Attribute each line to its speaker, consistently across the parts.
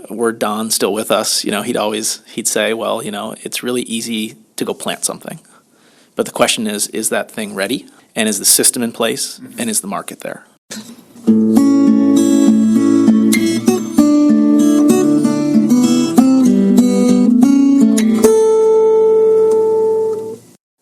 Speaker 1: were Don still with us, he'd say, well, it's really easy to go plant something. But the question is that thing ready? And is the system in place? And is the market there?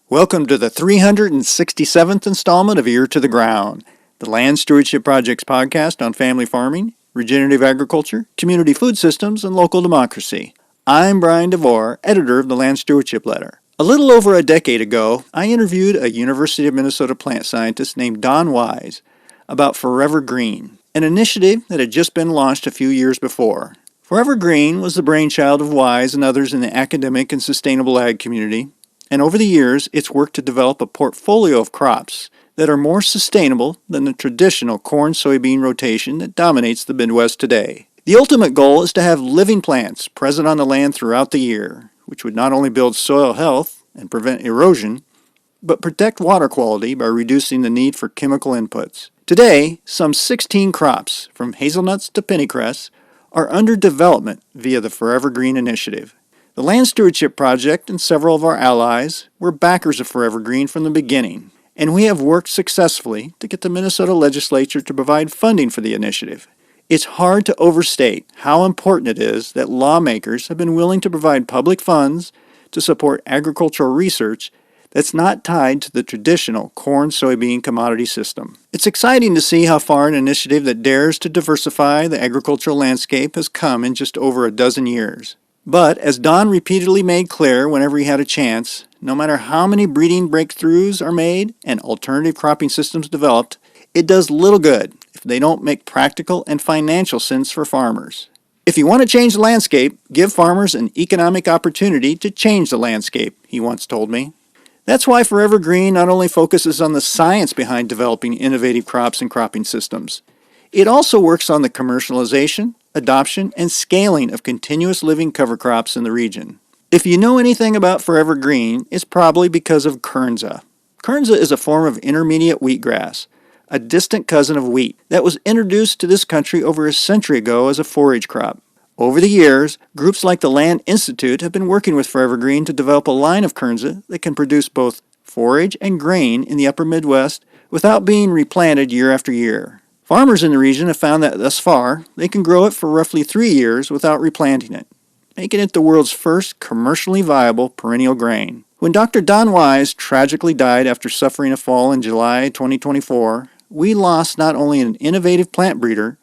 Speaker 2: Welcome to the 367th installment of Ear to the Ground, the Land Stewardship Project's podcast on family farming, regenerative agriculture, community food systems, and local democracy. I'm Brian DeVore, editor of the Land Stewardship Letter. A little over a decade ago, I interviewed a University of Minnesota plant scientist named Don Wise about Forever Green, an initiative that had just been launched a few years before. Forever Green was the brainchild of Wise and others in the academic and sustainable ag community, and over the years, it's worked to develop a portfolio of crops that are more sustainable than the traditional corn-soybean rotation that dominates the Midwest today. The ultimate goal is to have living plants present on the land throughout the year, which would not only build soil health and prevent erosion, but protect water quality by reducing the need for chemical inputs. Today, some 16 crops, from hazelnuts to pennycress, are under development via the Forever Green initiative. The Land Stewardship Project and several of our allies were backers of Forever Green from the beginning, and we have worked successfully to get the Minnesota legislature to provide funding for the initiative. It's hard to overstate how important it is that lawmakers have been willing to provide public funds to support agricultural research that's not tied to the traditional corn-soybean commodity system. It's exciting to see how far an initiative that dares to diversify the agricultural landscape has come in just over a dozen years. But, as Don repeatedly made clear whenever he had a chance, no matter how many breeding breakthroughs are made and alternative cropping systems developed, it does little good if they don't make practical and financial sense for farmers. If you want to change the landscape, give farmers an economic opportunity to change the landscape, he once told me. That's why Forever Green not only focuses on the science behind developing innovative crops and cropping systems, it also works on the commercialization, adoption, and scaling of continuous living cover crops in the region. If you know anything about Forever Green, it's probably because of Kernza. Kernza is a form of intermediate wheatgrass, a distant cousin of wheat, that was introduced to this country over a century ago as a forage crop. Over the years, groups like the Land Institute have been working with Forever Green to develop a line of Kernza that can produce both forage and grain in the upper Midwest without being replanted year after year. Farmers in the region have found that thus far, they can grow it for roughly 3 years without replanting it, making it the world's first commercially viable perennial grain. When Dr. Don Wise tragically died after suffering a fall in July 2024, we lost not only an innovative plant breeder,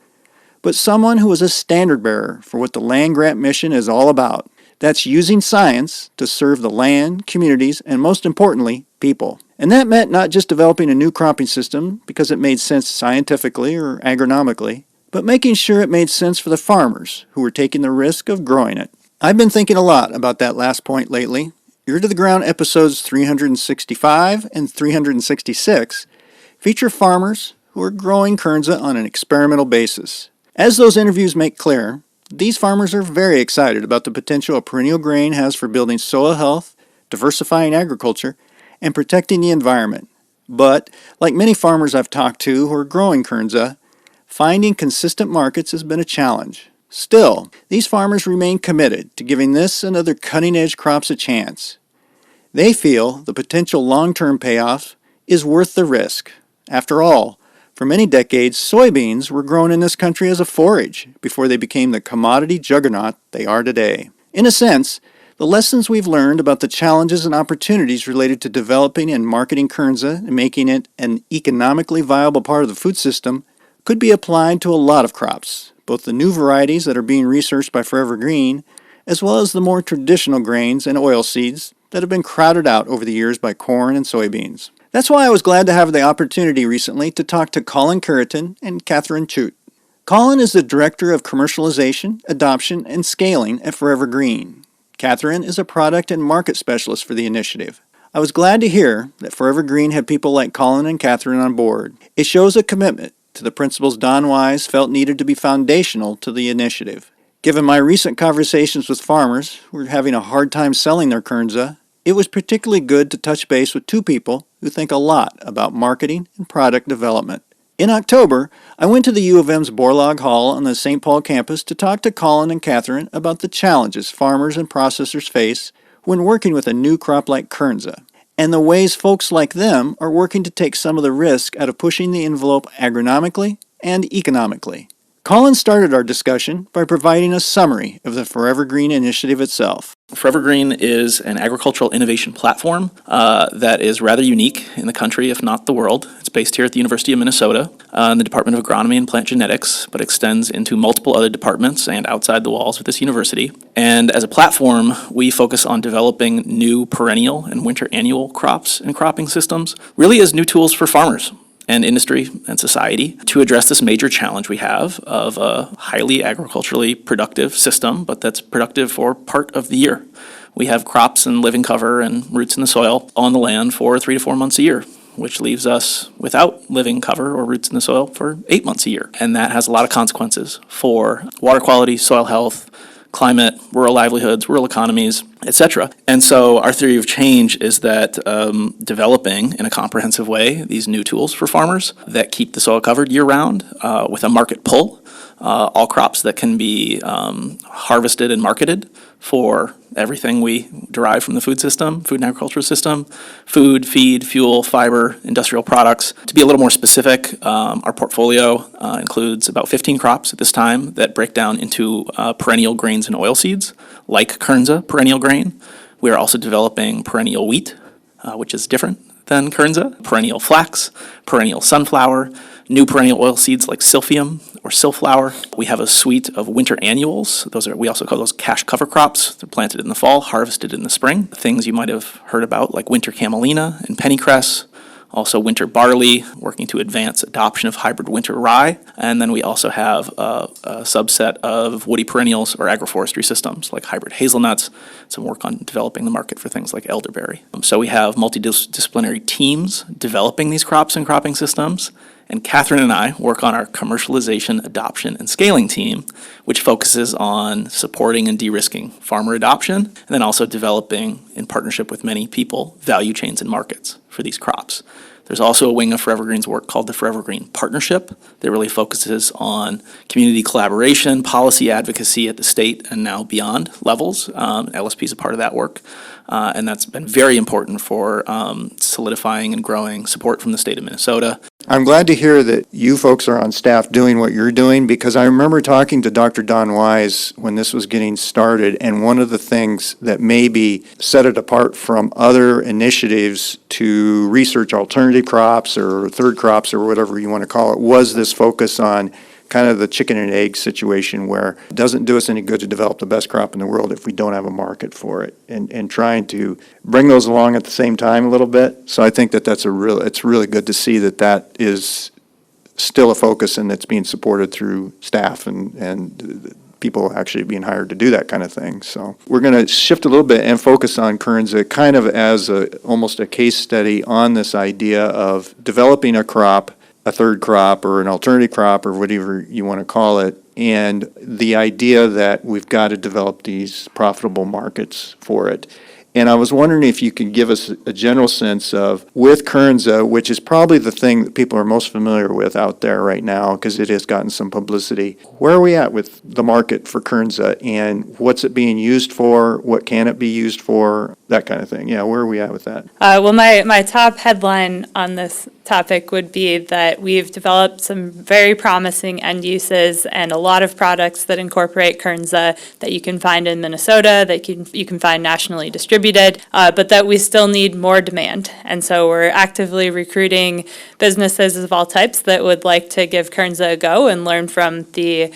Speaker 2: but someone who was a standard bearer for what the land grant mission is all about. That's using science to serve the land, communities, and most importantly, people. And that meant not just developing a new cropping system because it made sense scientifically or agronomically, but making sure it made sense for the farmers who were taking the risk of growing it. I've been thinking a lot about that last point lately. Ear to the Ground episodes 365 and 366 feature farmers who are growing Kernza on an experimental basis. As those interviews make clear, these farmers are very excited about the potential a perennial grain has for building soil health, diversifying agriculture, and protecting the environment. But, like many farmers I've talked to who are growing Kernza, finding consistent markets has been a challenge. Still, these farmers remain committed to giving this and other cutting-edge crops a chance. They feel the potential long-term payoff is worth the risk. After all, for many decades, soybeans were grown in this country as a forage before they became the commodity juggernaut they are today. In a sense, the lessons we've learned about the challenges and opportunities related to developing and marketing Kernza and making it an economically viable part of the food system could be applied to a lot of crops, both the new varieties that are being researched by Forever Green, as well as the more traditional grains and oilseeds that have been crowded out over the years by corn and soybeans. That's why I was glad to have the opportunity recently to talk to Colin Curriton and Catherine Chute. Colin is the Director of Commercialization, Adoption, and Scaling at Forever Green. Catherine is a Product and Market Specialist for the initiative. I was glad to hear that Forever Green had people like Colin and Catherine on board. It shows a commitment to the principles Don Wise felt needed to be foundational to the initiative. Given my recent conversations with farmers who are having a hard time selling their Kernza, it was particularly good to touch base with two people who think a lot about marketing and product development. In October, I went to the U of M's Borlaug Hall on the St. Paul campus to talk to Colin and Catherine about the challenges farmers and processors face when working with a new crop like Kernza, and the ways folks like them are working to take some of the risk out of pushing the envelope agronomically and economically. Colin started our discussion by providing a summary of the Forever Green initiative itself.
Speaker 1: Forever Green is an agricultural innovation platform that is rather unique in the country, if not the world. It's based here at the University of Minnesota in the Department of Agronomy and Plant Genetics, but extends into multiple other departments and outside the walls of this university. And as a platform, we focus on developing new perennial and winter annual crops and cropping systems, really as new tools for farmers and industry and society to address this major challenge we have of a highly agriculturally productive system, but that's productive for part of the year. We have crops and living cover and roots in the soil on the land for 3 to 4 months a year, which leaves us without living cover or roots in the soil for 8 months a year. And that has a lot of consequences for water quality, soil health, climate, rural livelihoods, rural economies, etc. And so our theory of change is that developing in a comprehensive way these new tools for farmers that keep the soil covered year-round with a market pull, all crops that can be harvested and marketed for everything we derive from the food system, food and agricultural system, food, feed, fuel, fiber, industrial products. To be a little more specific, our portfolio includes about 15 crops at this time that break down into perennial grains and oilseeds, like Kernza perennial grain. We are also developing perennial wheat, which is different than Kernza, perennial flax, perennial sunflower, new perennial oilseeds like Silphium or Silflower. We have a suite of winter annuals. We also call those cash cover crops. They're planted in the fall, harvested in the spring. Things you might have heard about like winter camelina and pennycress. Also winter barley, working to advance adoption of hybrid winter rye. And then we also have a subset of woody perennials or agroforestry systems like hybrid hazelnuts. Some work on developing the market for things like elderberry. So we have multidisciplinary teams developing these crops and cropping systems. And Catherine and I work on our commercialization, adoption, and scaling team, which focuses on supporting and de-risking farmer adoption, and then also developing, in partnership with many people, value chains and markets for these crops. There's also a wing of Forever Green's work called the Forever Green Partnership that really focuses on community collaboration, policy advocacy at the state and now beyond levels. LSP is a part of that work, and that's been very important for solidifying and growing support from the state of Minnesota.
Speaker 2: I'm glad to hear that you folks are on staff doing what you're doing, because I remember talking to Dr. Don Wise when this was getting started, and one of the things that maybe set it apart from other initiatives to research alternative crops or third crops or whatever you want to call it was this focus on kind of the chicken and egg situation, where it doesn't do us any good to develop the best crop in the world if we don't have a market for it, and trying to bring those along at the same time a little bit. So I think that it's really good to see that is still a focus and it's being supported through staff and people actually being hired to do that kind of thing. So we're going to shift a little bit and focus on Kernza kind of as almost a case study on this idea of developing a crop, a third crop or an alternative crop or whatever you want to call it, and the idea that we've got to develop these profitable markets for it. And I was wondering if you could give us a general sense of, with Kernza, which is probably the thing that people are most familiar with out there right now because it has gotten some publicity, where are we at with the market for Kernza and what's it being used for, what can it be used for, that kind of thing? Yeah, where are we at with that?
Speaker 3: Well, my top headline on this topic would be that we've developed some very promising end uses and a lot of products that incorporate Kernza that you can find in Minnesota, that you can find nationally distributed, but that we still need more demand. And so we're actively recruiting businesses of all types that would like to give Kernza a go and learn from the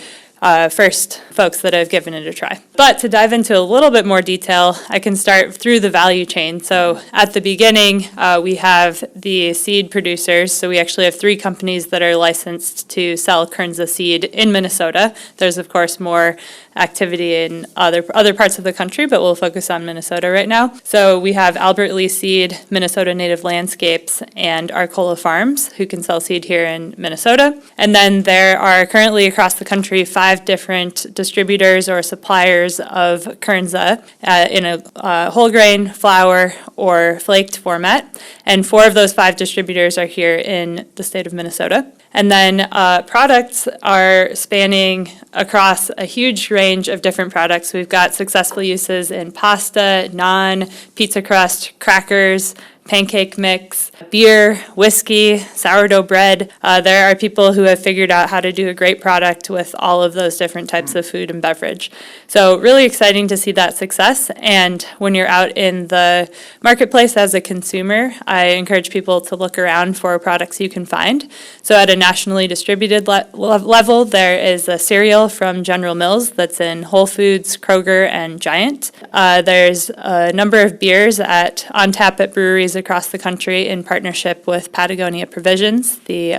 Speaker 3: first folks that have given it a try. But to dive into a little bit more detail, I can start through the value chain. So at the beginning, we have the seed producers. So we actually have 3 companies that are licensed to sell Kernza seed in Minnesota. There's, of course, more activity in other parts of the country, but we'll focus on Minnesota right now. So we have Albert Lee Seed, Minnesota Native Landscapes, and Arcola Farms, who can sell seed here in Minnesota. And then there are currently across the country 5 different distributors or suppliers of Kernza in a whole grain, flour, or flaked format. And 4 of those 5 distributors are here in the state of Minnesota. And then products are spanning across a huge range of different products. We've got successful uses in pasta, naan, pizza crust, crackers, pancake mix, beer, whiskey, sourdough bread. There are people who have figured out how to do a great product with all of those different types of food and beverage. So really exciting to see that success. And when you're out in the marketplace as a consumer, I encourage people to look around for products you can find. So at a nationally distributed level, there is a cereal from General Mills that's in Whole Foods, Kroger, and Giant. There's a number of beers on tap at breweries across the country in partnership with Patagonia Provisions, the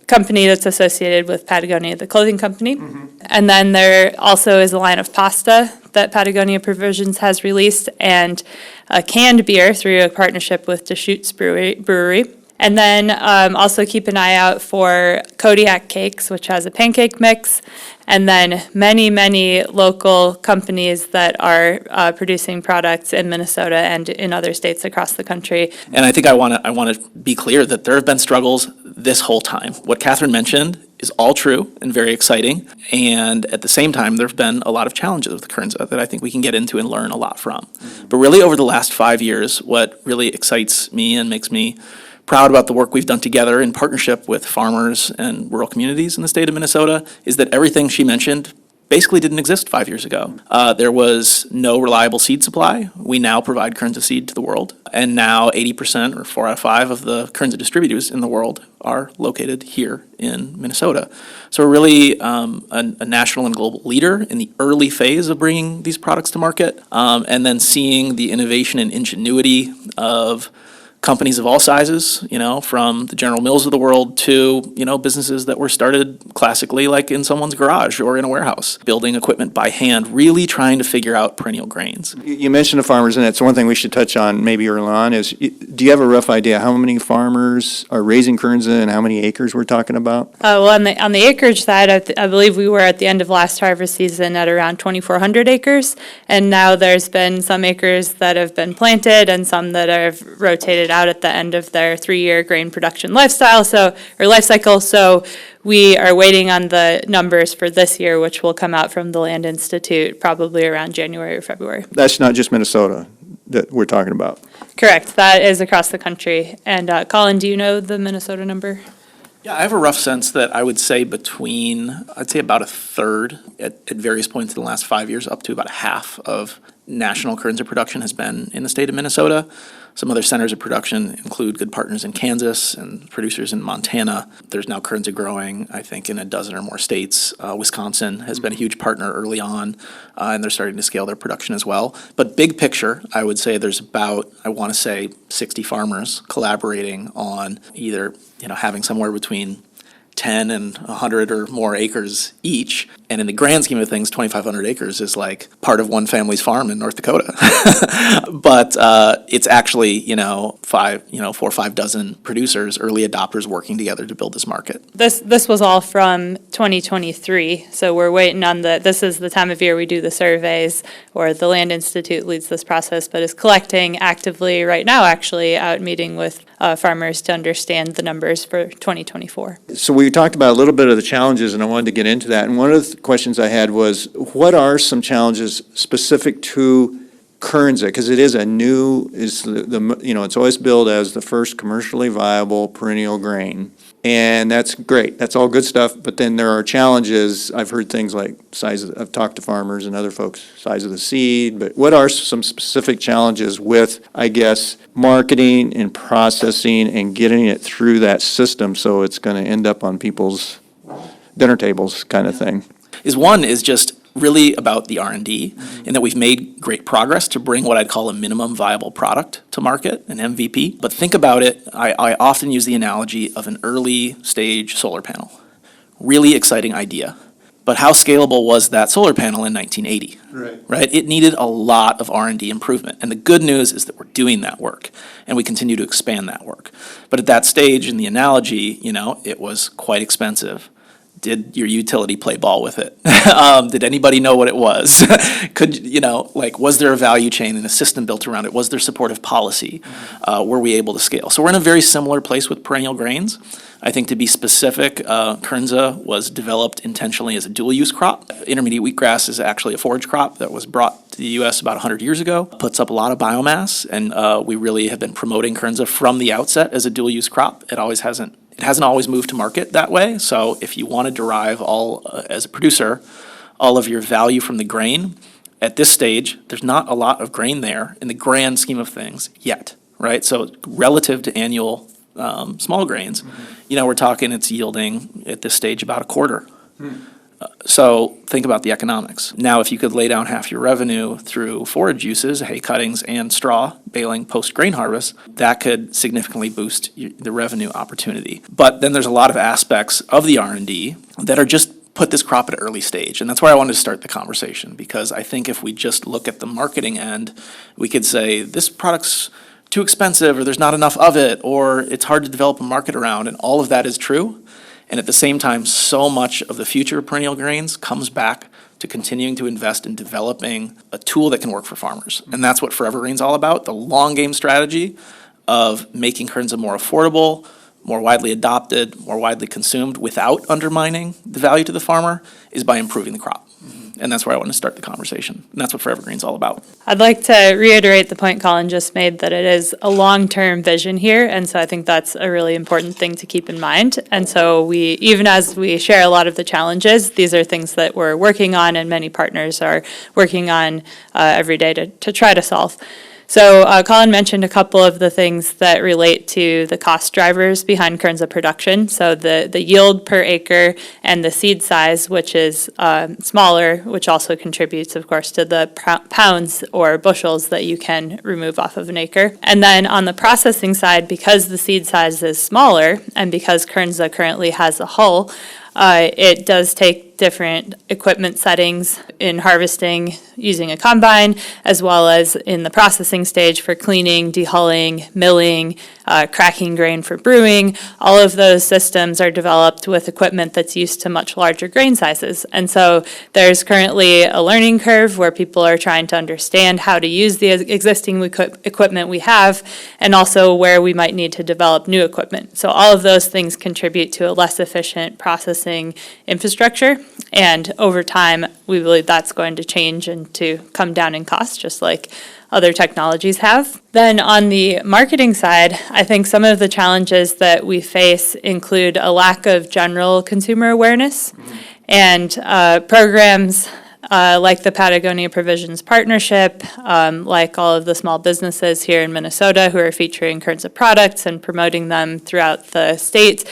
Speaker 3: company that's associated with Patagonia, the clothing company. And then there also is a line of pasta that Patagonia Provisions has released, and a canned beer through a partnership with Deschutes Brewery. And then also keep an eye out for Kodiak Cakes, which has a pancake mix, and then many, many local companies that are producing products in Minnesota and in other states across the country.
Speaker 1: And I think I want to be clear that there have been struggles this whole time. What Catherine mentioned is all true and very exciting. And at the same time, there have been a lot of challenges with Kernza that I think we can get into and learn a lot from. But really over the last 5 years, what really excites me and makes me proud about the work we've done together in partnership with farmers and rural communities in the state of Minnesota is that everything she mentioned basically didn't exist 5 years ago. There was no reliable seed supply. We now provide Kernza seed to the world. And now 80% or 4 out of 5 of the Kernza distributors in the world are located here in Minnesota. So we're really a national and global leader in the early phase of bringing these products to market, and then seeing the innovation and ingenuity of companies of all sizes, from the General Mills of the world to, businesses that were started classically like in someone's garage or in a warehouse, building equipment by hand, really trying to figure out perennial grains.
Speaker 2: You mentioned the farmers, and it's one thing we should touch on maybe early on is, do you have a rough idea how many farmers are raising Kernza and how many acres we're talking about?
Speaker 3: Well, on the acreage side, I believe we were at the end of last harvest season at around 2,400 acres. And now there's been some acres that have been planted and some that have rotated out at the end of their 3-year grain production life cycle. So we are waiting on the numbers for this year, which will come out from the Land Institute probably around January or February.
Speaker 2: That's not just Minnesota that we're talking about.
Speaker 3: Correct. That is across the country. And Colin, do you know the Minnesota number?
Speaker 1: Yeah, I have a rough sense that I would say I'd say about a third at various points in the last 5 years, up to about half of national Kernza production has been in the state of Minnesota. Some other centers of production include good partners in Kansas and producers in Montana. There's now Kernza growing, I think, in a dozen or more states. Wisconsin has been a huge partner early on, and they're starting to scale their production as well. But big picture, I would say there's about, 60 farmers collaborating on either, having somewhere between 10 and 100 or more acres each. And in the grand scheme of things, 2,500 acres is like part of one family's farm in North Dakota. But it's actually, 4 or 5 dozen producers, early adopters working together to build this market.
Speaker 3: This was all from 2023, so we're waiting on this is the time of year we do the surveys, or the Land Institute leads this process, but is collecting actively right now, actually, out meeting with farmers to understand the numbers for 2024.
Speaker 2: So we talked about a little bit of the challenges, and I wanted to get into that. And one of the questions I had was, what are some challenges specific to Kernza? Because it is it's always billed as the first commercially viable perennial grain. And that's great. That's all good stuff. But then there are challenges. I've heard things like I've talked to farmers and other folks, size of the seed. But what are some specific challenges with, marketing and processing and getting it through that system so it's going to end up on people's dinner tables kind of thing?
Speaker 1: One is just really about the R&D, in that we've made great progress to bring what I'd call a minimum viable product to market, an MVP. But think about it, I often use the analogy of an early stage solar panel. Really exciting idea. But how scalable was that solar panel in 1980? Right? It needed a lot of R&D improvement. And the good news is that we're doing that work, and we continue to expand that work. But at that stage in the analogy, it was quite expensive, Did your utility play ball with it? Did anybody know what it was? Was there a value chain and a system built around it? Was there supportive policy? Were we able to scale? So we're in a very similar place with perennial grains. I think to be specific, Kernza was developed intentionally as a dual-use crop. Intermediate wheatgrass is actually a forage crop that was brought to the U.S. about 100 years ago. Puts up a lot of biomass, and we really have been promoting Kernza from the outset as a dual-use crop. It hasn't always moved to market that way, so if you want to derive as a producer, all of your value from the grain, at this stage, there's not a lot of grain there in the grand scheme of things yet, right? So relative to annual small grains, we're talking it's yielding at this stage about a quarter. So think about the economics. Now, if you could lay down half your revenue through forage uses, hay cuttings and straw baling post-grain harvest, that could significantly boost the revenue opportunity. But then there's a lot of aspects of the R&D that are just put this crop at an early stage. And that's where I wanted to start the conversation, because I think if we just look at the marketing end, we could say this product's too expensive, or there's not enough of it, or it's hard to develop a market around, and all of that is true. And at the same time, so much of the future of perennial grains comes back to continuing to invest in developing a tool that can work for farmers. And that's what Forever Green's all about, the long game strategy of making Kernza more affordable, more widely adopted, more widely consumed without undermining the value to the farmer is by improving the crop. And that's where I want to start the conversation. And that's what Forever Green's all about.
Speaker 3: I'd like to reiterate the point Colin just made, that it is a long-term vision here, and so I think that's a really important thing to keep in mind. And so even as we share a lot of the challenges, these are things that we're working on and many partners are working on every day to try to solve. So Colin mentioned a couple of the things that relate to the cost drivers behind Kernza production. So the yield per acre and the seed size, which is smaller, which also contributes, of course, to the pounds or bushels that you can remove off of an acre. And then on the processing side, because the seed size is smaller and because Kernza currently has a hull, it does take different equipment settings in harvesting using a combine, as well as in the processing stage for cleaning, dehulling, milling, cracking grain for brewing. All of those systems are developed with equipment that's used to much larger grain sizes. And so there's currently a learning curve where people are trying to understand how to use the existing equipment we have, and also where we might need to develop new equipment. So all of those things contribute to a less efficient processing infrastructure. And over time, we believe that's going to change and to come down in cost, just like other technologies have. Then on the marketing side, I think some of the challenges that we face include a lack of general consumer awareness, and programs like the Patagonia Provisions Partnership, like all of the small businesses here in Minnesota who are featuring Kernza products and promoting them throughout the state.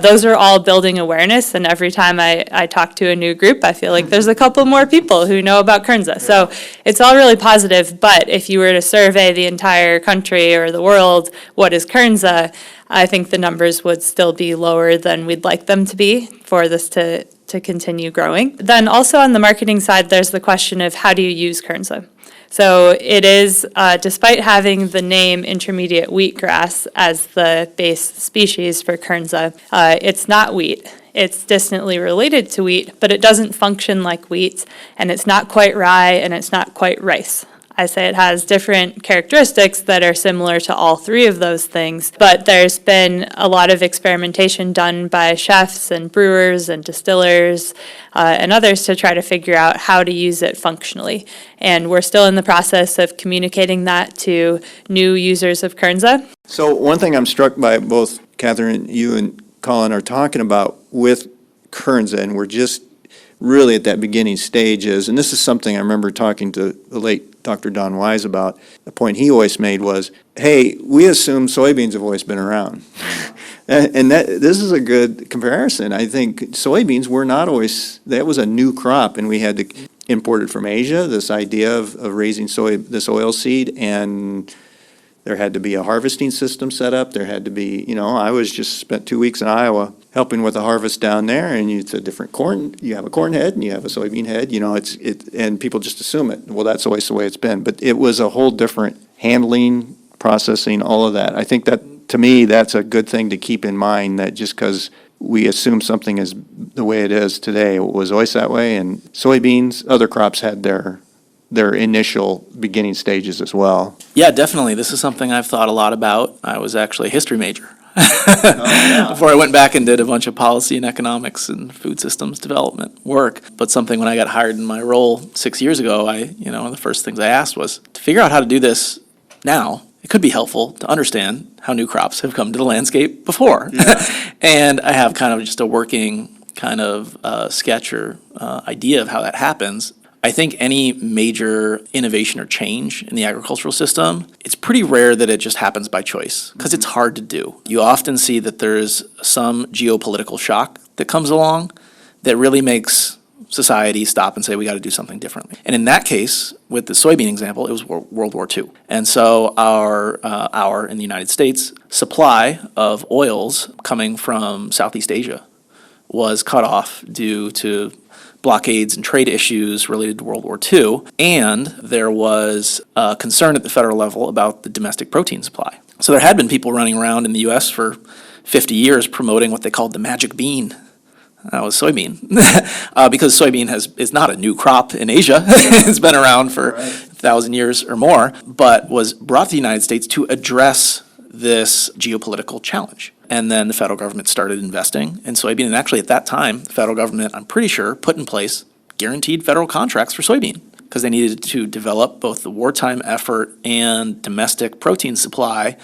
Speaker 3: Those are all building awareness, and every time I talk to a new group, I feel like there's a couple more people who know about Kernza. So it's all really positive, but if you were to survey the entire country or the world, what is Kernza, I think the numbers would still be lower than we'd like them to be for this to continue growing. Then also on the marketing side, there's the question of how do you use Kernza? So it is, despite having the name intermediate wheatgrass as the base species for Kernza, it's not wheat. It's distantly related to wheat, but it doesn't function like wheat, and it's not quite rye, and it's not quite rice. I say it has different characteristics that are similar to all three of those things, but there's been a lot of experimentation done by chefs and brewers and distillers and others to try to figure out how to use it functionally. And we're still in the process of communicating that to new users of Kernza.
Speaker 2: So one thing I'm struck by, both Catherine, you and Colin are talking about with Kernza, and we're just really at that beginning stages, and this is something I remember talking to the late Dr. Don Wise about. The point he always made was, hey, we assume soybeans have always been around. And this is a good comparison. I think soybeans were not always, that was a new crop, and we had to import it from Asia, this idea of raising this oil seed, and there had to be a harvesting system set up. There had to be, I was just spent 2 weeks in Iowa helping with the harvest down there, and it's a different corn. You have a corn head and you have a soybean head. And people just assume it. Well, that's always the way it's been. But it was a whole different handling, processing, all of that. I think that, to me, that's a good thing to keep in mind, that just because we assume something is the way it is today. It was always that way, and soybeans, other crops had their initial beginning stages as well.
Speaker 1: Yeah, definitely. This is something I've thought a lot about. I was actually a history major before I went back and did a bunch of policy and economics and food systems development work. But something when I got hired in my role 6 years ago, one of the first things I asked was to figure out how to do this now. It could be helpful to understand how new crops have come to the landscape before. And I have kind of just a working kind of sketch or idea of how that happens. I think any major innovation or change in the agricultural system, it's pretty rare that it just happens by choice, because it's hard to do. You often see that there's some geopolitical shock that comes along that really makes society stop and say, we got to do something differently. And in that case, with the soybean example, it was World War II. And so our in the United States, supply of oils coming from Southeast Asia was cut off due to blockades and trade issues related to World War II, and there was concern at the federal level about the domestic protein supply. So there had been people running around in the U.S. for 50 years promoting what they called the magic bean. That was soybean, because soybean is not a new crop in Asia. It's been around for 1,000 years or more, but was brought to the United States to address this geopolitical challenge. And then the federal government started investing in soybean. And actually, at that time, the federal government, I'm pretty sure, put in place guaranteed federal contracts for soybean, because they needed to develop both the wartime effort and domestic protein supply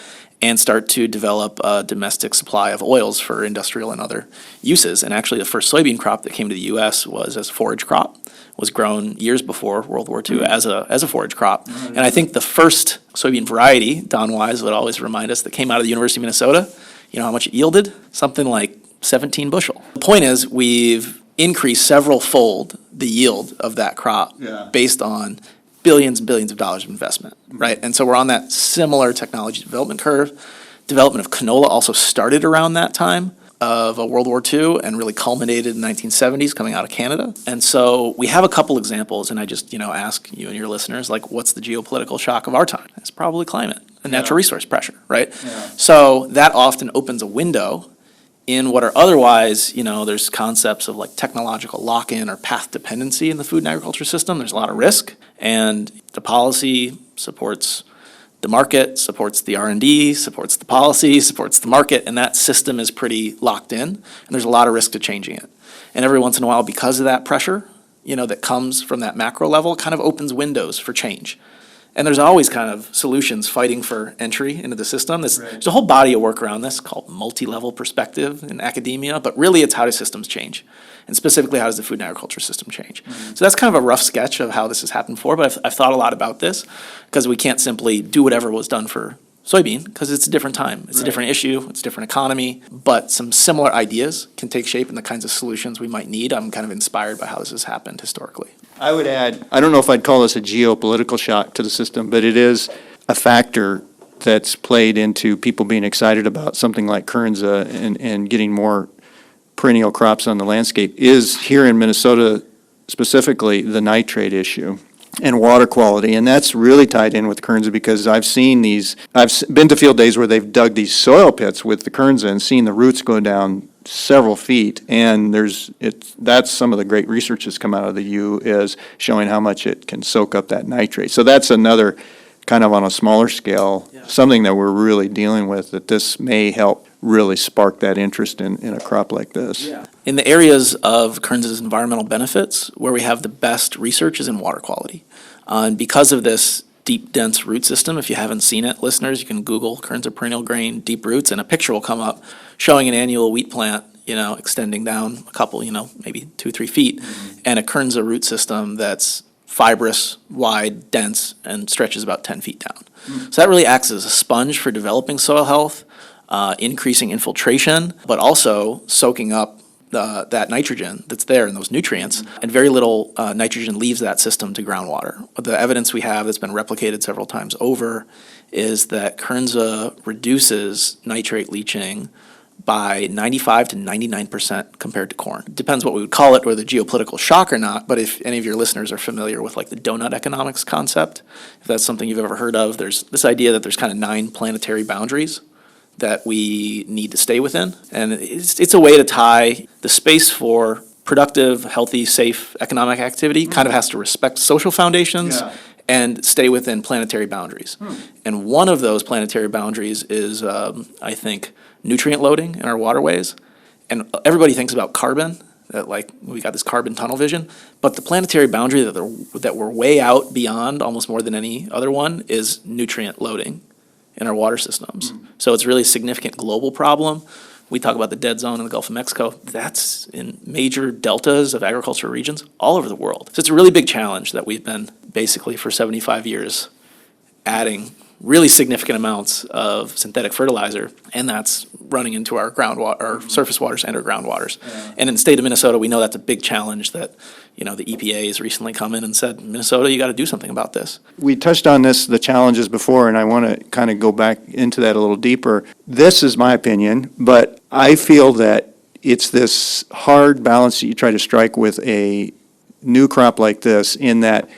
Speaker 1: and start to develop a domestic supply of oils for industrial and other uses. And actually, the first soybean crop that came to the U.S. was as a forage crop, was grown years before World War II as a forage crop. And I think the first soybean variety, Don Wise would always remind us, that came out of the University of Minnesota, you know how much it yielded? Something like 17 bushel. The point is, we've increased several fold the yield of that crop based on billions and billions of dollars of investment, right? And so we're on that similar technology development curve. Development of canola also started around that time of World War II and really culminated in the 1970s coming out of Canada. And so we have a couple examples, and I just, ask you and your listeners, like, what's the geopolitical shock of our time? It's probably climate and natural resource pressure, right? So that often opens a window in what are otherwise, there's concepts of like technological lock-in or path dependency in the food and agriculture system. There's a lot of risk, and the policy supports the market, supports the R&D, supports the policy, supports the market, and that system is pretty locked in, and there's a lot of risk to changing it. And every once in a while, because of that pressure, that comes from that macro level, it kind of opens windows for change. And there's always kind of solutions fighting for entry into the system. There's a whole body of work around this called multi-level perspective in academia, but really it's how do systems change? And specifically, how does the food and agriculture system change? So that's kind of a rough sketch of how this has happened before, but I've thought a lot about this, because we can't simply do whatever was done for soybean, because it's a different time. It's a different issue, it's a different economy, but some similar ideas can take shape in the kinds of solutions we might need. I'm kind of inspired by how this has happened historically.
Speaker 2: I would add, I don't know if I'd call this a geopolitical shock to the system, but it is a factor that's played into people being excited about something like Kernza and getting more perennial crops on the landscape, is here in Minnesota specifically the nitrate issue and water quality. And that's really tied in with Kernza, because I've been to field days where they've dug these soil pits with the Kernza and seen the roots go down several feet, and that's some of the great research that's come out of the U, is showing how much it can soak up that nitrate. So that's another kind of on a smaller scale, something that we're really dealing with, that this may help really spark that interest in a crop like this.
Speaker 1: In the areas of Kernza's environmental benefits, where we have the best research is in water quality. And because of this deep, dense root system, if you haven't seen it, listeners, you can Google Kernza perennial grain deep roots, and a picture will come up showing an annual wheat plant, extending down a couple, maybe 2-3 feet, and a Kernza root system that's fibrous, wide, dense, and stretches about 10 feet down. So that really acts as a sponge for developing soil health, increasing infiltration, but also soaking up that nitrogen that's there in those nutrients, and very little nitrogen leaves that system to groundwater. The evidence we have that's been replicated several times over is that Kernza reduces nitrate leaching by 95 to 99% compared to corn. It depends what we would call it, whether geopolitical shock or not, but if any of your listeners are familiar with like the donut economics concept, if that's something you've ever heard of, there's this idea that there's kind of 9 planetary boundaries that we need to stay within. And it's a way to tie the space for productive, healthy, safe economic activity, kind of has to respect social foundations and stay within planetary boundaries. And one of those planetary boundaries is, I think, nutrient loading in our waterways. And everybody thinks about carbon, that like we got this carbon tunnel vision, but the planetary boundary that we're way out beyond almost more than any other one is nutrient loading in our water systems. So it's really a significant global problem. We talk about the dead zone in the Gulf of Mexico. That's in major deltas of agricultural regions all over the world. So it's a really big challenge that we've been basically for 75 years adding really significant amounts of synthetic fertilizer, and that's running into our groundwater, our surface waters and our groundwaters. And in the state of Minnesota, we know that's a big challenge that, you know, the EPA has recently come in and said, Minnesota, you got to do something about this.
Speaker 2: We touched on this, the challenges before, and I want to kind of go back into that a little deeper. This is my opinion, but I feel that it's this hard balance that you try to strike with a new crop like this, in that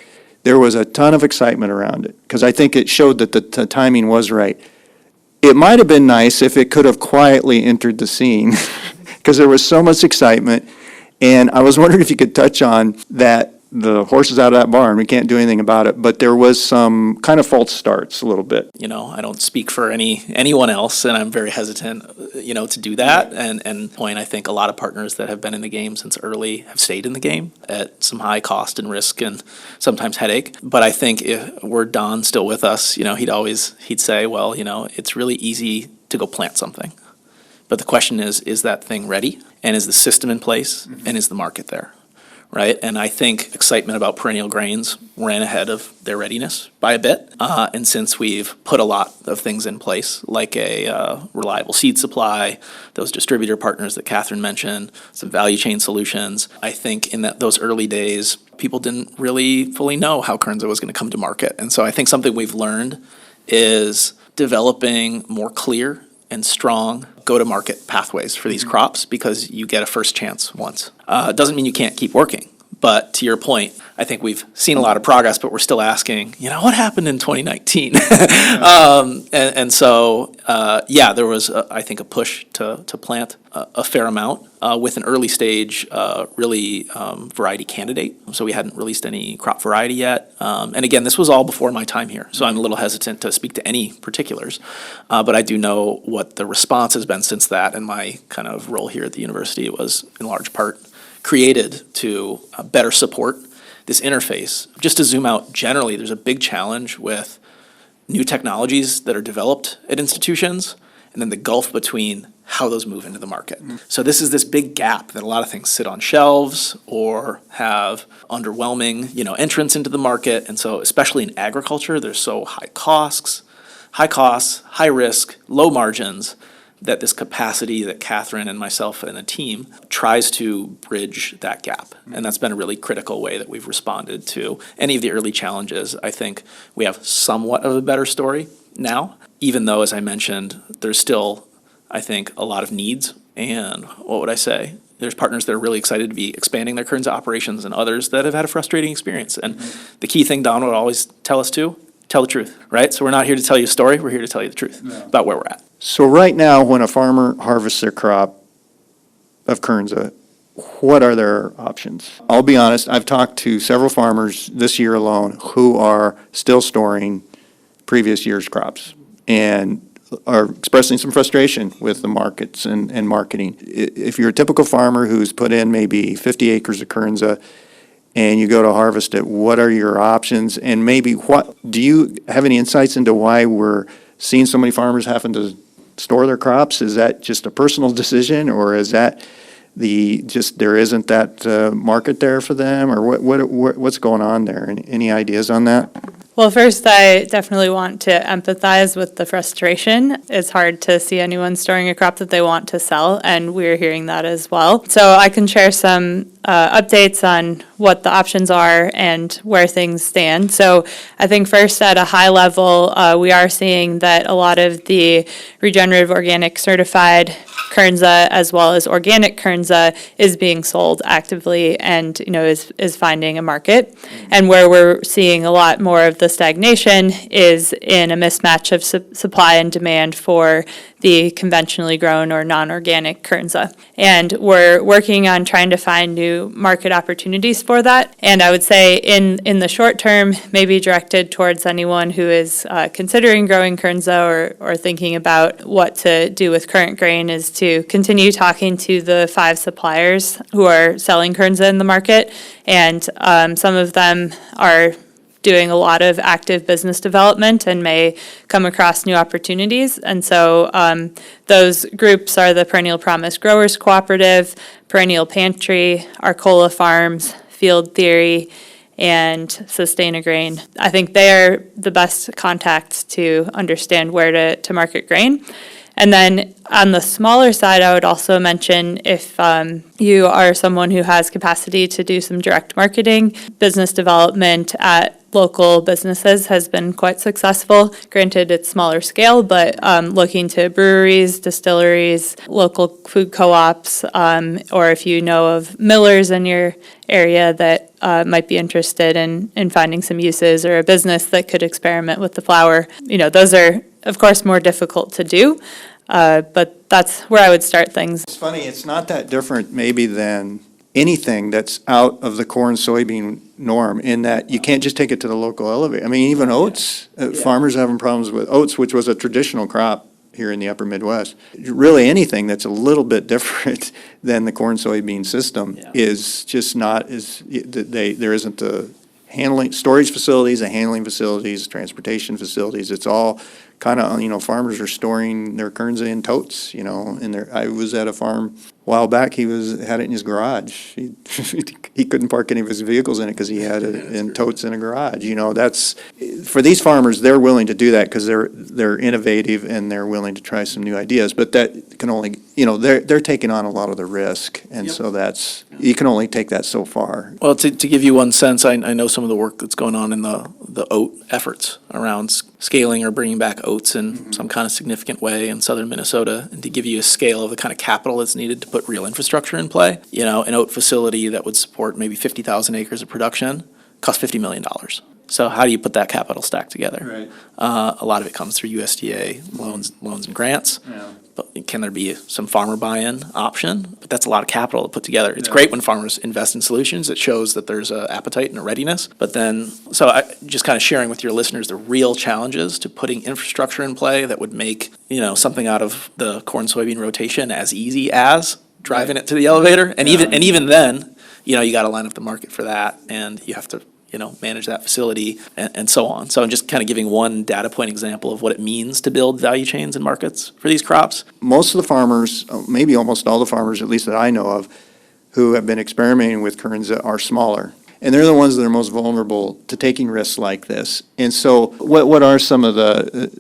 Speaker 2: there was a ton of excitement around it, because I think it showed that the timing was right. It might have been nice if it could have quietly entered the scene, because there was so much excitement. And I was wondering if you could touch on that. The horse is out of that barn, we can't do anything about it, but there was some kind of false starts a little bit.
Speaker 1: You know, I don't speak for anyone else, and I'm very hesitant, you know, to do that. And I think a lot of partners that have been in the game since early have stayed in the game at some high cost and risk and sometimes headache. But I think if were Don still with us, you know, he'd say, well, you know, it's really easy to go plant something. But the question is that thing ready? And is the system in place? And is the market there? Right, and I think excitement about perennial grains ran ahead of their readiness by a bit. And since we've put a lot of things in place, like a reliable seed supply, those distributor partners that Catherine mentioned, some value chain solutions, I think in those early days, people didn't really fully know how Kernza was going to come to market. And so I think something we've learned is developing more clear and strong go-to-market pathways for these crops, because you get a first chance once. It doesn't mean you can't keep working, but to your point, I think we've seen a lot of progress, but we're still asking, you know, what happened in 2019? So, there was, I think, a push to plant a fair amount with an early stage, variety candidate. So we hadn't released any crop variety yet. And again, this was all before my time here, so I'm a little hesitant to speak to any particulars. But I do know what the response has been since that, and my kind of role here at the university was in large part created to better support this interface. Just to zoom out generally, there's a big challenge with new technologies that are developed at institutions, and then the gulf between how those move into the market. So this is this big gap that a lot of things sit on shelves or have underwhelming, you know, entrance into the market. And so especially in agriculture, there's so high costs, high risk, low margins, that this capacity that Catherine and myself and the team tries to bridge that gap. And that's been a really critical way that we've responded to any of the early challenges. I think we have somewhat of a better story now, even though, as I mentioned, there's still, I think, a lot of needs. And what would I say? There's partners that are really excited to be expanding their Kernza operations, and others that have had a frustrating experience. And the key thing Don would always tell us to, tell the truth, right? So we're not here to tell you a story, we're here to tell you the truth about where we're at.
Speaker 2: So right now, when a farmer harvests their crop of Kernza, what are their options? I'll be honest, I've talked to several farmers this year alone who are still storing previous year's crops and are expressing some frustration with the markets and marketing. If you're a typical farmer who's put in maybe 50 acres of Kernza and you go to harvest it, what are your options? And maybe do you have any insights into why we're seeing so many farmers having to store their crops? Is that just a personal decision, or is that there isn't that market there for them, or what's going on there? Any ideas on that?
Speaker 3: Well, first, I definitely want to empathize with the frustration. It's hard to see anyone storing a crop that they want to sell, and we're hearing that as well. So I can share some updates on what the options are and where things stand. So I think first at a high level, we are seeing that a lot of the regenerative organic certified Kernza as well as organic Kernza is being sold actively and, is finding a market. And where we're seeing a lot more of the stagnation is in a mismatch of supply and demand for the conventionally grown or non-organic Kernza. And we're working on trying to find new market opportunities for that. And I would say in the short term, maybe directed towards anyone who is considering growing Kernza or thinking about what to do with current grain is to continue talking to the 5 suppliers who are selling Kernza in the market. And some of them are doing a lot of active business development and may come across new opportunities. And so those groups are the Perennial Promise Growers Cooperative, Perennial Pantry, Arcola Farms, Field Theory, and Sustainagrain. I think they are the best contacts to understand where to market grain. And then on the smaller side, I would also mention if you are someone who has capacity to do some direct marketing, business development at local businesses has been quite successful. Granted, it's smaller scale, but looking to breweries, distilleries, local food co-ops, or if you know of millers in your area that might be interested in finding some uses, or a business that could experiment with the flour, those are, of course, more difficult to do. But that's where I would start things.
Speaker 2: It's funny, it's not that different maybe than anything that's out of the corn soybean norm, in that you can't just take it to the local elevator. I mean, even oats, farmers are having problems with oats, which was a traditional crop here in the upper Midwest. Really anything that's a little bit different than the corn soybean system is just not, there isn't the handling, storage facilities, the handling facilities, transportation facilities. It's all kind of, farmers are storing their Kernza in totes, I was at a farm a while back, had it in his garage. He couldn't park any of his vehicles in it because he had it in totes in a garage. That's, for these farmers, they're willing to do that because they're innovative and they're willing to try some new ideas. But that can only, they're taking on a lot of the risk. And so you can only take that so far.
Speaker 1: Well, to give you one sense, I know some of the work that's going on in the oat efforts around scaling or bringing back oats in some kind of significant way in southern Minnesota. And to give you a scale of the kind of capital that's needed to put real infrastructure in play, an oat facility that would support maybe 50,000 acres of production costs $50 million. So how do you put that capital stack together?
Speaker 2: Right.
Speaker 1: A lot of it comes through USDA loans and grants.
Speaker 2: Yeah.
Speaker 1: But can there be some farmer buy-in option? But that's a lot of capital to put together. It's great when farmers invest in solutions. It shows that there's an appetite and a readiness. But then, so I just kind of sharing with your listeners the real challenges to putting infrastructure in play that would make, something out of the corn soybean rotation as easy as driving it to the elevator. And even then, you got to line up the market for that, and you have to manage that facility and so on. So I'm just kind of giving one data point example of what it means to build value chains and markets for these crops.
Speaker 2: Most of the farmers, maybe almost all the farmers, at least that I know of, who have been experimenting with Kernza are smaller. And they're the ones that are most vulnerable to taking risks like this. And so what are some of the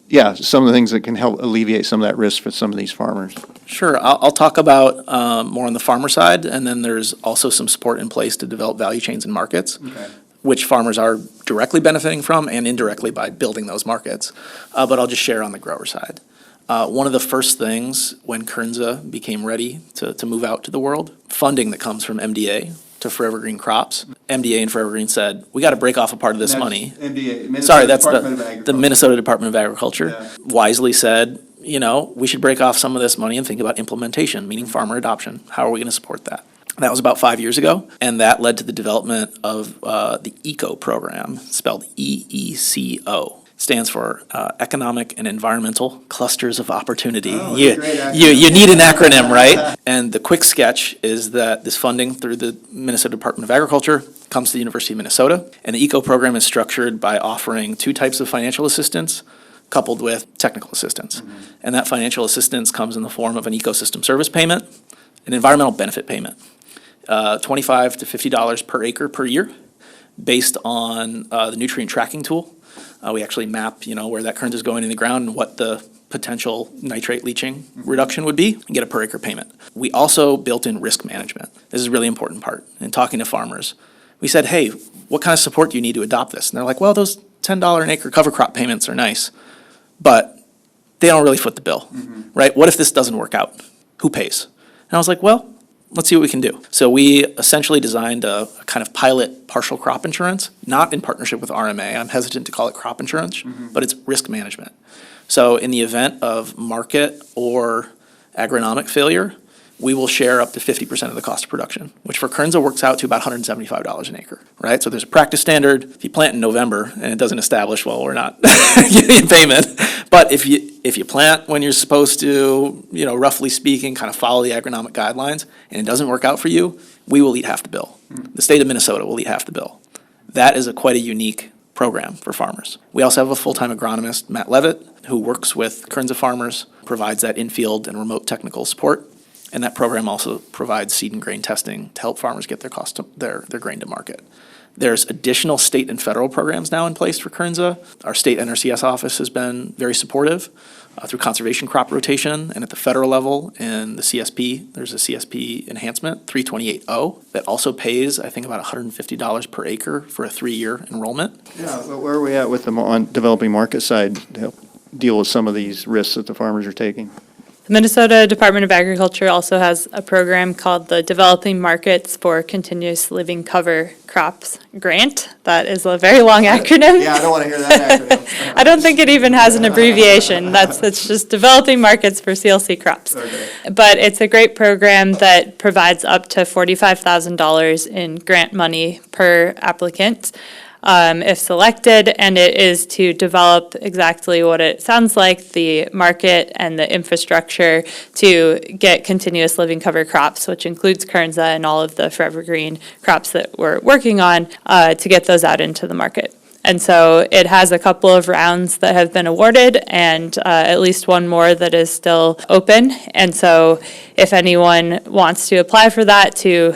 Speaker 2: things that can help alleviate some of that risk for some of these farmers?
Speaker 1: Sure. I'll talk about more on the farmer side, and then there's also some support in place to develop value chains and markets.
Speaker 2: Okay.
Speaker 1: Which farmers are directly benefiting from and indirectly by building those markets. But I'll just share on the grower side. One of the first things when Kernza became ready to move out to the world, funding that comes from MDA to Forever Green Crops. MDA and Forever Green said, we got to break off a part of this money.
Speaker 2: MDA,
Speaker 1: Sorry, that's the Minnesota Department of Agriculture. Wisely said, we should break off some of this money and think about implementation, meaning farmer adoption. How are we going to support that? That was about 5 years ago, and that led to the development of the ECO program, spelled EECO. Stands for Economic and Environmental Clusters of Opportunity.
Speaker 2: Oh,
Speaker 1: You need an acronym, right? And the quick sketch is that this funding through the Minnesota Department of Agriculture comes to the University of Minnesota, and the ECO program is structured by offering 2 types of financial assistance coupled with technical assistance. And that financial assistance comes in the form of an ecosystem service payment, an environmental benefit payment. $25 to $50 per acre per year, based on the nutrient tracking tool. We actually map, where that Kernza is going in the ground and what the potential nitrate leaching reduction would be and get a per acre payment. We also built in risk management. This is a really important part. In talking to farmers, we said, hey, what kind of support do you need to adopt this? And they're like, well, those $10 an acre cover crop payments are nice, but they don't really foot the bill, right? What if this doesn't work out? Who pays? And I was like, well, let's see what we can do. So we essentially designed a kind of pilot partial crop insurance, not in partnership with RMA. I'm hesitant to call it crop insurance, but it's risk management. So in the event of market or agronomic failure, we will share up to 50% of the cost of production, which for Kernza works out to about $175 an acre, right? So there's a practice standard. If you plant in November and it doesn't establish, well, we're not getting a payment. But if you plant when you're supposed to, roughly speaking, kind of follow the agronomic guidelines, and it doesn't work out for you, we will eat half the bill. The state of Minnesota will eat half the bill. That is quite a unique program for farmers. We also have a full-time agronomist, Matt Levitt, who works with Kernza farmers, provides that in-field and remote technical support. And that program also provides seed and grain testing to help farmers get their grain to market. There's additional state and federal programs now in place for Kernza. Our state NRCS office has been very supportive through conservation crop rotation, and at the federal level in the CSP, there's a CSP enhancement, 328.0, that also pays, I think, about $150 per acre for a 3-year enrollment.
Speaker 2: Yeah, but where are we at with the developing market side to help deal with some of these risks that the farmers are taking?
Speaker 3: The Minnesota Department of Agriculture also has a program called the Developing Markets for Continuous Living Cover Crops Grant. That is a very long acronym.
Speaker 2: Yeah, I don't want to hear that acronym.
Speaker 3: I don't think it even has an abbreviation. It's just Developing Markets for CLC Crops.
Speaker 2: Okay.
Speaker 3: But it's a great program that provides up to $45,000 in grant money per applicant. If selected, and it is to develop exactly what it sounds like, the market and the infrastructure to get continuous living cover crops, which includes Kernza and all of the forever green crops that we're working on, to get those out into the market. And so it has a couple of rounds that have been awarded and at least one more that is still open. And so if anyone wants to apply for that to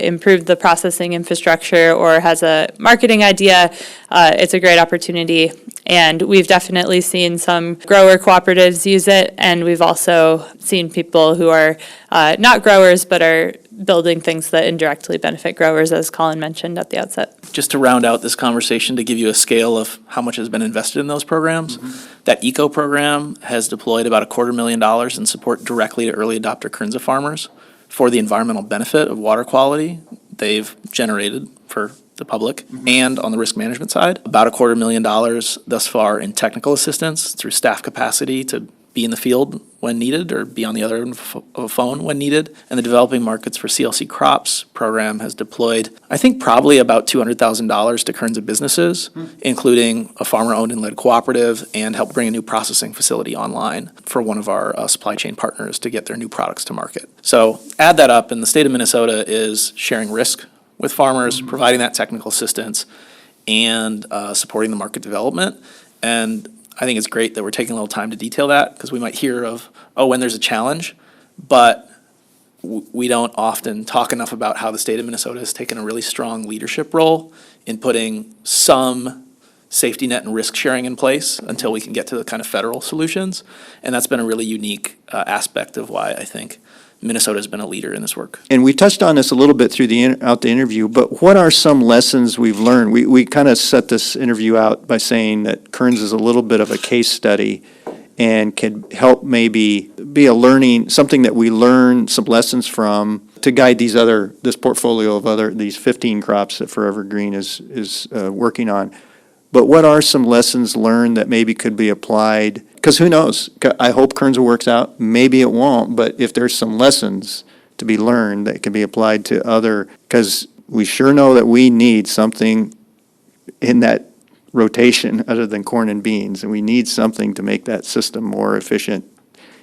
Speaker 3: improve the processing infrastructure or has a marketing idea, it's a great opportunity. And we've definitely seen some grower cooperatives use it, and we've also seen people who are not growers but are building things that indirectly benefit growers, as Colin mentioned at the outset.
Speaker 1: Just to round out this conversation, to give you a scale of how much has been invested in those programs, that ECO program has deployed about $250,000 in support directly to early adopter Kernza farmers for the environmental benefit of water quality they've generated for the public, and on the risk management side, about $250,000 thus far in technical assistance through staff capacity to be in the field when needed or be on the other end of a phone when needed. And the Developing Markets for CLC Crops program has deployed, I think, probably about $200,000 to Kernza businesses, including a farmer-owned and led cooperative, and helped bring a new processing facility online for one of our supply chain partners to get their new products to market. So add that up, and the state of Minnesota is sharing risk with farmers, providing that technical assistance, and supporting the market development. And I think it's great that we're taking a little time to detail that, because we might hear of, when there's a challenge, but we don't often talk enough about how the state of Minnesota has taken a really strong leadership role in putting some safety net and risk sharing in place until we can get to the kind of federal solutions. And that's been a really unique aspect of why I think Minnesota has been a leader in this work.
Speaker 2: And we touched on this a little bit through the interview, but what are some lessons we've learned? We kind of set this interview out by saying that Kernza is a little bit of a case study and can help maybe be a learning, something that we learn some lessons from to guide this portfolio of these 15 crops that Forever Green is working on. But what are some lessons learned that maybe could be applied? Because who knows? I hope Kernza works out. Maybe it won't. But if there's some lessons to be learned that can be applied to because we sure know that we need something in that rotation other than corn and beans. And we need something to make that system more efficient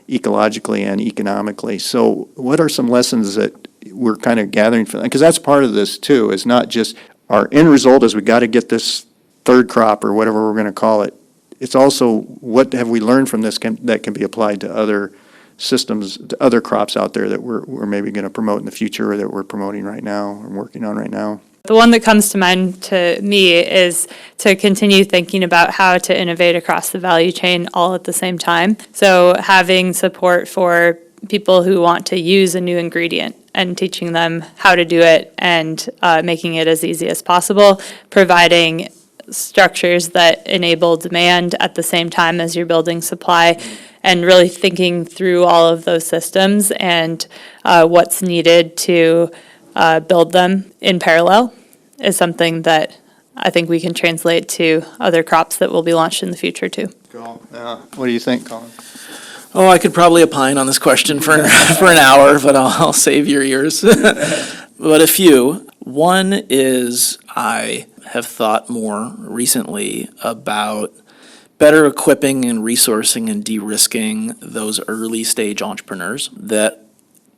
Speaker 2: ecologically and economically. So what are some lessons that we're kind of gathering from that? Because that's part of this too, is not just our end result is we got to get this third crop or whatever we're going to call it. It's also what have we learned from this that can be applied to other systems, to other crops out there that we're maybe going to promote in the future or that we're promoting right now or working on right now.
Speaker 3: The one that comes to mind to me is to continue thinking about how to innovate across the value chain all at the same time. So having support for people who want to use a new ingredient and teaching them how to do it and making it as easy as possible, providing structures that enable demand at the same time as you're building supply, and really thinking through all of those systems and what's needed to build them in parallel is something that I think we can translate to other crops that will be launched in the future too.
Speaker 2: What do you think, Colin?
Speaker 1: Oh, I could probably opine on this question for an hour, but I'll save your ears. But a few. One is I have thought more recently about better equipping and resourcing and de-risking those early stage entrepreneurs that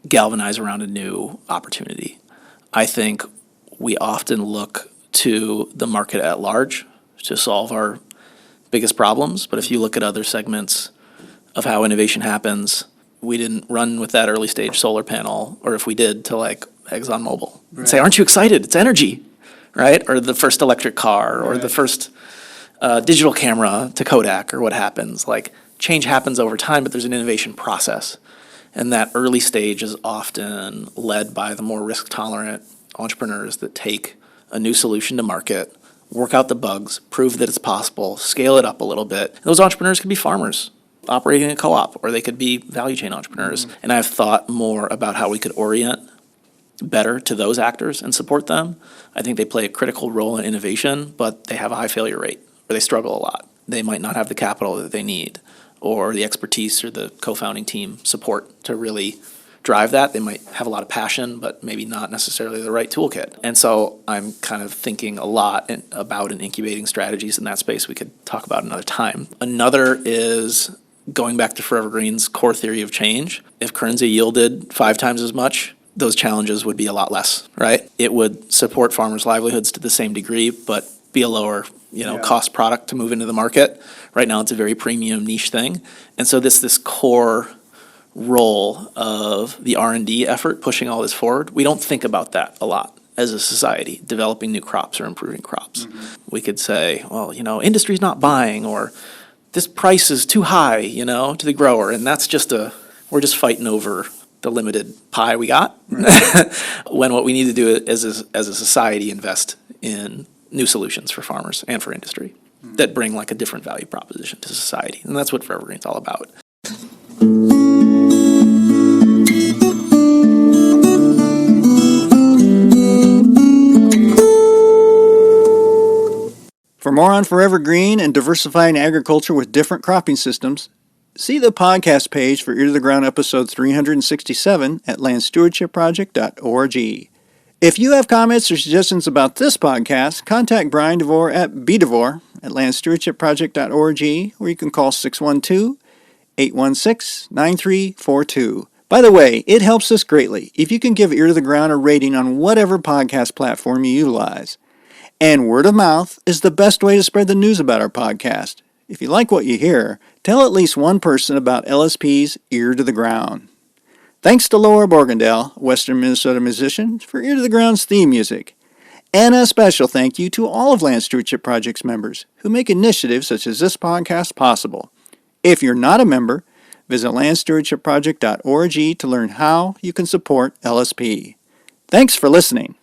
Speaker 1: galvanize around a new opportunity. I think we often look to the market at large to solve our biggest problems, but if you look at other segments of how innovation happens, we didn't run with that early stage solar panel, or if we did, to like ExxonMobil and say, aren't you excited? It's energy, right? Or the first electric car, or the first digital camera to Kodak, or what happens. Like, change happens over time, but there's an innovation process. And that early stage is often led by the more risk-tolerant entrepreneurs that take a new solution to market, work out the bugs, prove that it's possible, scale it up a little bit. And those entrepreneurs could be farmers operating a co-op, or they could be value chain entrepreneurs. Mm-hmm. And I've thought more about how we could orient better to those actors and support them. I think they play a critical role in innovation, but they have a high failure rate, or they struggle a lot. They might not have the capital that they need, or the expertise or the co-founding team support to really drive that. They might have a lot of passion, but maybe not necessarily the right toolkit. And so I'm kind of thinking a lot about and incubating strategies in that space we could talk about another time. Another is going back to Forever Green's core theory of change. If Kernza yielded 5 times as much, those challenges would be a lot less, right? It would support farmers' livelihoods to the same degree, but be a lower cost product to move into the market. Right now, it's a very premium niche thing. And so this core role of the R&D effort pushing all this forward, we don't think about that a lot as a society, developing new crops or improving crops. Mm-hmm. We could say, well, industry's not buying, or this price is too high, to the grower. And that's we're just fighting over the limited pie we got. Right. When what we need to do as a society, invest in new solutions for farmers and for industry that bring like a different value proposition to society. And that's what Forever Green's all about.
Speaker 2: For more on Forever Green and diversifying agriculture with different cropping systems, see the podcast page for Ear to the Ground episode 367 at landstewardshipproject.org. If you have comments or suggestions about this podcast, contact Brian DeVore at bdevore@landstewardshipproject.org, or you can call 612-816-9342. By the way, it helps us greatly if you can give Ear to the Ground a rating on whatever podcast platform you utilize. And word of mouth is the best way to spread the news about our podcast. If you like what you hear, tell at least one person about LSP's Ear to the Ground. Thanks to Laura Borgendale, a Western Minnesota musician, for Ear to the Ground's theme music. And a special thank you to all of Land Stewardship Project's members who make initiatives such as this podcast possible. If you're not a member, visit landstewardshipproject.org to learn how you can support LSP. Thanks for listening.